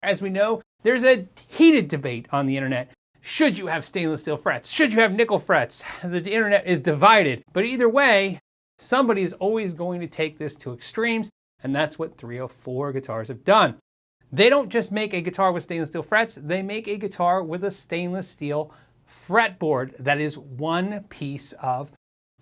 As we know, there's a heated debate on the internet. Should you have stainless steel frets? Should you have nickel frets? The internet is divided. But either way, somebody is always going to take this to extremes, and that's what 304 guitars have done. They don't just make a guitar with stainless steel frets, they make a guitar with a stainless steel fretboard that is one piece of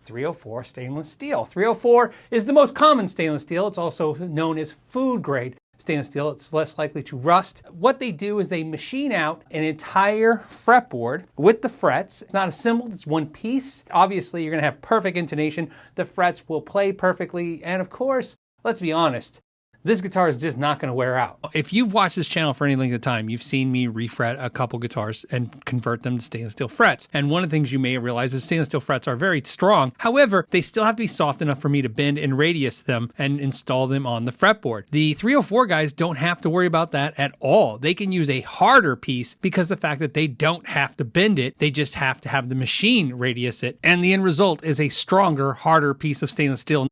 304 stainless steel. 304 is the most common stainless steel. It's also known as food grade stainless steel. It's less likely to rust. What they do is they machine out an entire fretboard with the frets. It's not assembled, it's one piece. Obviously, you're gonna have perfect intonation. The frets will play perfectly. And of course, let's be honest, this guitar is just not going to wear out. If you've watched this channel for any length of time, you've seen me refret a couple guitars and convert them to stainless steel frets. And one of the things you may have realized is stainless steel frets are very strong. However, they still have to be soft enough for me to bend and radius them and install them on the fretboard. The 304 guys don't have to worry about that at all. They can use a harder piece because the fact that they don't have to bend it, they just have to have the machine radius it. And the end result is a stronger, harder piece of stainless steel.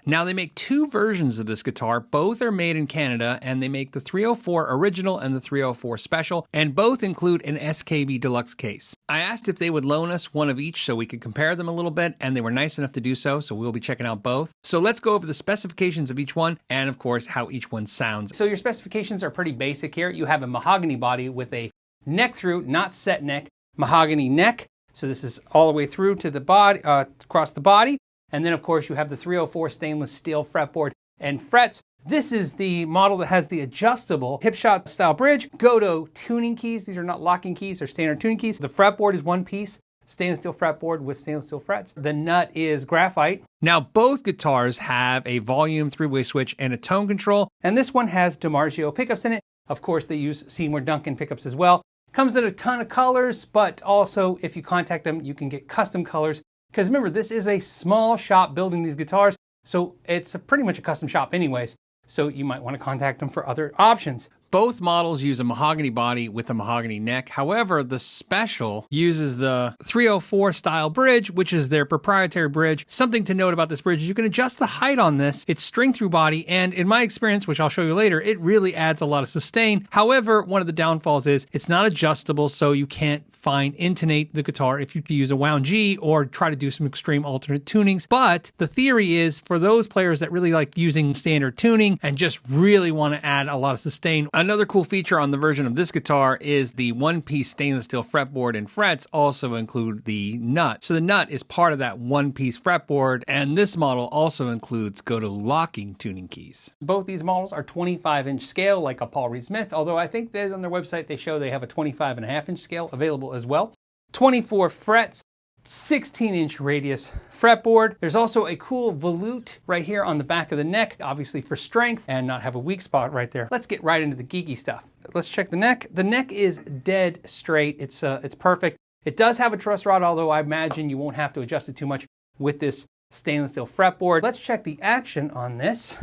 Now, they make two versions of this guitar. Both are made in Canada, and they make the 304 Original and the 304 Special, and both include an SKB Deluxe case. I asked if they would loan us one of each so we could compare them a little bit, and they were nice enough to do so, so we'll be checking out both. So let's go over the specifications of each one, and of course, how each one sounds. So your specifications are pretty basic here. You have a mahogany body with a neck through, not set neck, mahogany neck. So this is all the way through to the body, across the body. And then, of course, you have the 304 stainless steel fretboard and frets. This is the model that has the adjustable hipshot style bridge. Goto tuning keys. These are not locking keys, they're standard tuning keys. The fretboard is one piece, stainless steel fretboard with stainless steel frets. The nut is graphite. Now, both guitars have a volume three-way switch and a tone control. And this one has DiMarzio pickups in it. Of course, they use Seymour Duncan pickups as well. Comes in a ton of colors, but also if you contact them, you can get custom colors. Because remember, this is a small shop building these guitars, so it's pretty much a custom shop anyways. So you might want to contact them for other options. Both models use a mahogany body with a mahogany neck. However, the Special uses the 304 style bridge, which is their proprietary bridge. Something to note about this bridge is you can adjust the height on this. It's string through body, and in my experience, which I'll show you later, it really adds a lot of sustain. However, one of the downfalls is it's not adjustable, so you can't intonate the guitar if you use a wound G or try to do some extreme alternate tunings. But the theory is for those players that really like using standard tuning and just really want to add a lot of sustain. Another cool feature on the version of this guitar is the one-piece stainless steel fretboard and frets also include the nut. So the nut is part of that one-piece fretboard, and this model also includes Goto locking tuning keys. Both these models are 25-inch scale like a Paul Reed Smith, although I think that on their website they show they have a 25.5-inch scale available as well. 24 frets, 16-inch radius fretboard. There's also a cool volute right here on the back of the neck, obviously for strength and not have a weak spot right there. Let's get right into the geeky stuff. Let's check the neck. The neck is dead straight. It's perfect. It does have a truss rod, although I imagine you won't have to adjust it too much with this stainless steel fretboard. Let's check the action on this.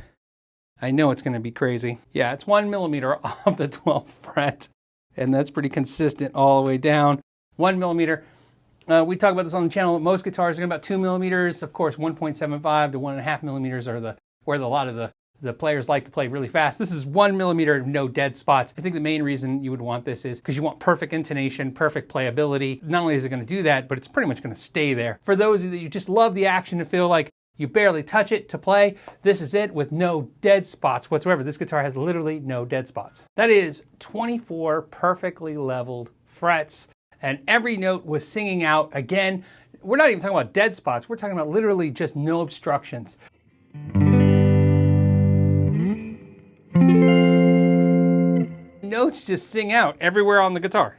I know it's going to be crazy. Yeah, it's 1 millimeter off the 12th fret, and that's pretty consistent all the way down. 1 millimeter. We talk about this on the channel. Most guitars are about 2 millimeters. Of course, 1.75 to 1.5 millimeters are where a lot of the players like to play really fast. This is 1 millimeter, no dead spots. I think the main reason you would want this is because you want perfect intonation, perfect playability. Not only is it going to do that, but it's pretty much going to stay there. For those of you that you just love the action and feel like you barely touch it to play, this is it with no dead spots whatsoever. This guitar has literally no dead spots. That is 24 perfectly leveled frets, and every note was singing out. Again, we're not even talking about dead spots. We're talking about literally just no obstructions. Notes just sing out everywhere on the guitar.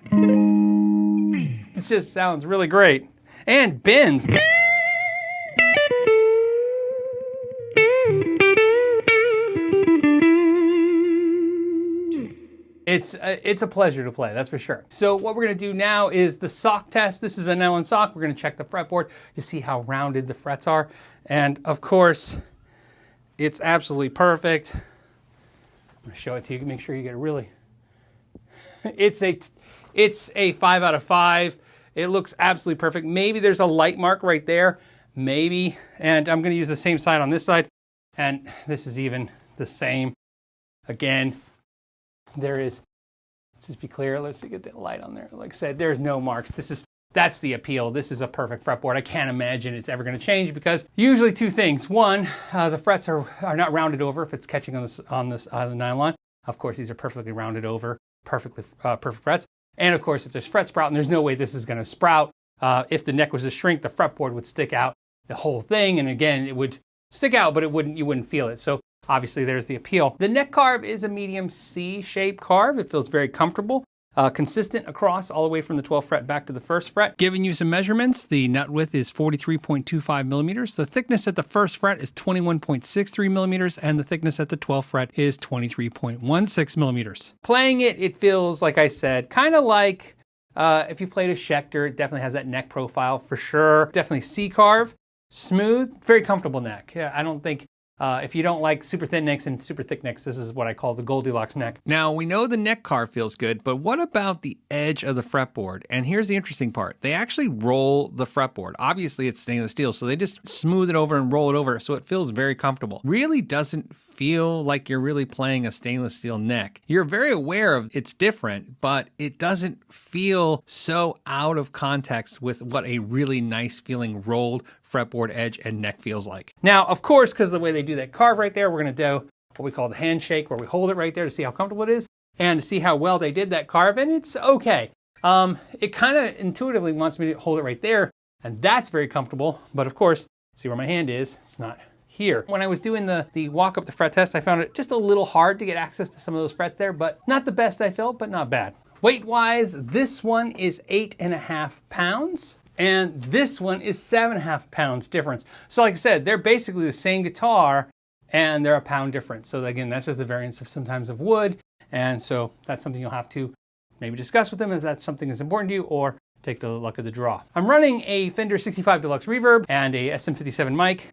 It just sounds really great. And bends. It's a pleasure to play, that's for sure. So what we're going to do now is the sock test. This is an Allen sock. We're going to check the fretboard to see how rounded the frets are. And of course, it's absolutely perfect. I'm going to show it to you, make sure you get it really. It's a 5 out of 5. It looks absolutely perfect. Maybe there's a light mark right there, maybe. And I'm going to use the same side on this side. And this is even the same. Again, there is Let's just be clear. Let's get the light on there. Like I said, there's no marks. That's the appeal. This is a perfect fretboard. I can't imagine it's ever going to change because usually two things. One, the frets are not rounded over if it's catching on the nylon. Of course, these are perfectly rounded over, perfect frets. And of course, if there's fret sprout, and there's no way this is going to sprout. If the neck was to shrink, the fretboard would stick out the whole thing. And again, it would stick out, but you wouldn't feel it. So obviously there's the appeal. The neck carve is a medium C-shaped carve. It feels very comfortable. Consistent across all the way from the 12th fret back to the 1st fret. Giving you some measurements, the nut width is 43.25 millimeters. The thickness at the 1st fret is 21.63 millimeters, and the thickness at the 12th fret is 23.16 millimeters. Playing it, it feels, like I said, kind of like if you played a Schecter. It definitely has that neck profile for sure. Definitely C-carve, smooth, very comfortable neck. Yeah, I don't think if you don't like super thin necks and super thick necks, this is what I call the Goldilocks neck. Now, we know the neck carve feels good, but what about the edge of the fretboard? And here's the interesting part. They actually roll the fretboard. Obviously, it's stainless steel, so they just smooth it over and roll it over, so it feels very comfortable. Really doesn't feel like you're really playing a stainless steel neck. You're very aware of it's different, but it doesn't feel so out of context with what a really nice feeling rolled fretboard edge and neck feels like. Now, of course, because of the way they do that carve right there, we're going to do what we call the handshake, where we hold it right there to see how comfortable it is and to see how well they did that carve, and it's okay. It kind of intuitively wants me to hold it right there, and that's very comfortable, but of course, see where my hand is, it's not here. When I was doing the walk up the fret test, I found it just a little hard to get access to some of those frets there, but not the best I felt, but not bad. Weight-wise, this one is 8.5 pounds. And this one is 7.5 pounds difference. So like I said, they're basically the same guitar and they're a pound difference. So again, that's just the variance of sometimes of wood. And so that's something you'll have to maybe discuss with them if that's something that's important to you, or take the luck of the draw. I'm running a Fender 65 Deluxe Reverb and a SM57 mic.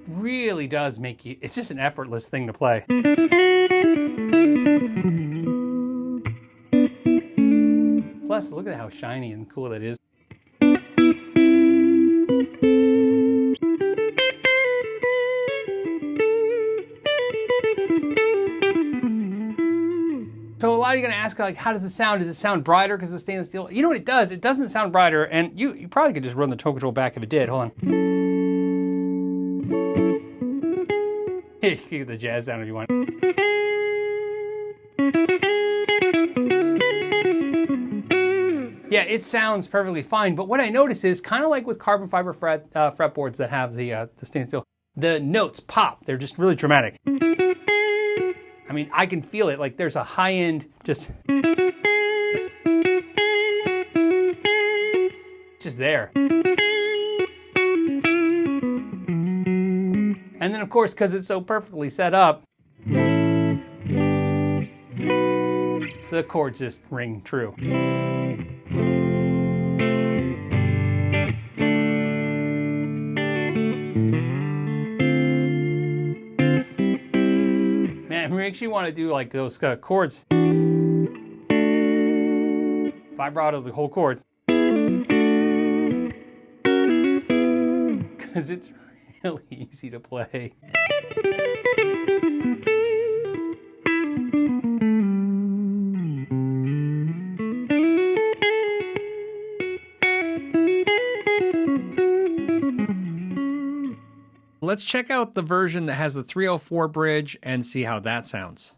Really does make you, it's just an effortless thing to play. Plus, look at how shiny and cool it is. So a lot of you are going to ask, like, how does it sound? Does it sound brighter because it's stainless steel? You know what it does? It doesn't sound brighter, and you probably could just run the tone control back if it did. Hold on. You can get the jazz sound if you want. Yeah, it sounds perfectly fine, but what I notice is, kind of like with carbon fiber fretboards that have the stainless steel, the notes pop. They're just really dramatic. I mean, I can feel it. Like there's a high end, just there. And then, of course, because it's so perfectly set up, the chords just ring true. Man, it makes you want to do like those chords. Vibrato the whole chord. Because it's really easy to play. Let's check out the version that has the 304 bridge and see how that sounds.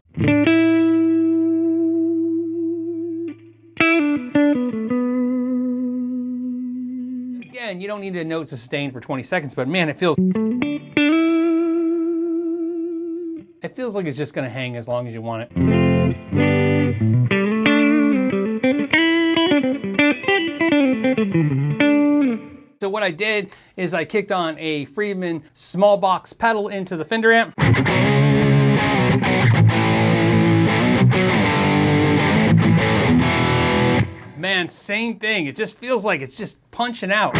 Again, you don't need a note sustain for 20 seconds, but man, it feels like it's just going to hang as long as you want it. So what I did is I kicked on a Friedman small box pedal into the Fender amp. Man, same thing. It just feels like it's just punching out.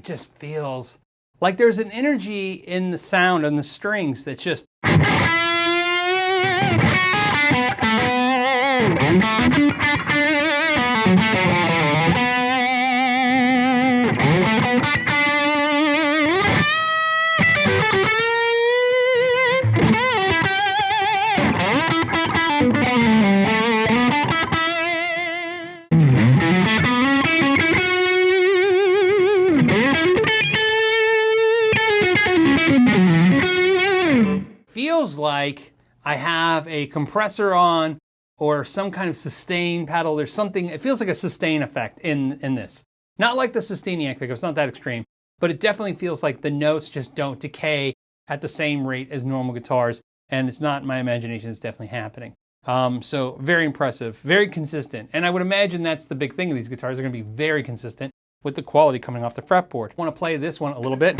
just feels like there's an energy in the sound and the strings that's just feels like I have a compressor on or some kind of sustain pedal. There's something, it feels like a sustain effect in this. Not like the Sustainiac pickup, it's not that extreme, but it definitely feels like the notes just don't decay at the same rate as normal guitars, and it's not my imagination, it's definitely happening. So very impressive, very consistent, and I would imagine that's the big thing of these guitars. They're going to be very consistent with the quality coming off the fretboard. I want to play this one a little bit.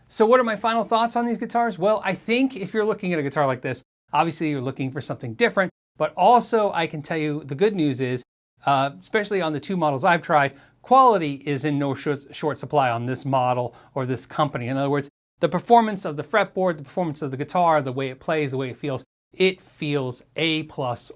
So what are my final thoughts on these guitars? Well, I think if you're looking at a guitar like this, obviously you're looking for something different, but also I can tell you the good news is, especially on the two models I've tried, quality is in no short supply on this model or this company. In other words, the performance of the fretboard, the performance of the guitar, the way it plays, the way it feels A+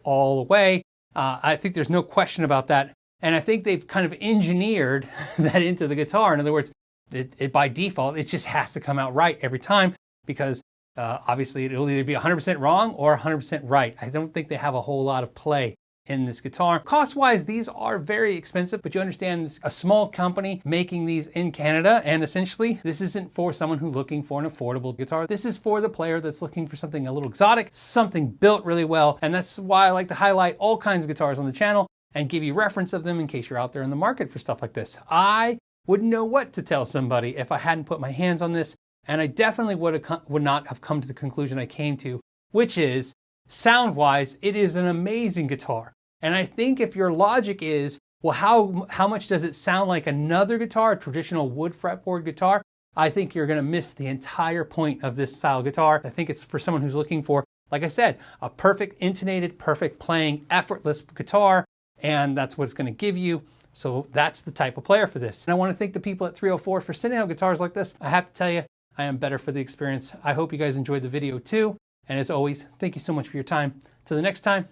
all the way. I think there's no question about that. And I think they've kind of engineered that into the guitar. In other words, it by default, it just has to come out right every time, because obviously it'll either be 100% wrong or 100% right. I don't think they have a whole lot of play in this guitar. Cost-wise, these are very expensive, but you understand a small company making these in Canada, and essentially this isn't for someone who's looking for an affordable guitar. This is for the player that's looking for something a little exotic, something built really well, and that's why I like to highlight all kinds of guitars on the channel and give you reference of them in case you're out there in the market for stuff like this. I wouldn't know what to tell somebody if I hadn't put my hands on this, and I definitely would not have come to the conclusion I came to, which is, sound-wise, it is an amazing guitar. And I think if your logic is, well, how much does it sound like another guitar, a traditional wood fretboard guitar? I think you're going to miss the entire point of this style guitar. I think it's for someone who's looking for, like I said, a perfect intonated, perfect playing, effortless guitar, and that's what it's going to give you. So that's the type of player for this. And I want to thank the people at 304 for sending out guitars like this. I have to tell you, I am better for the experience. I hope you guys enjoyed the video too. And as always, thank you so much for your time. Till the next time,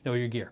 know your gear.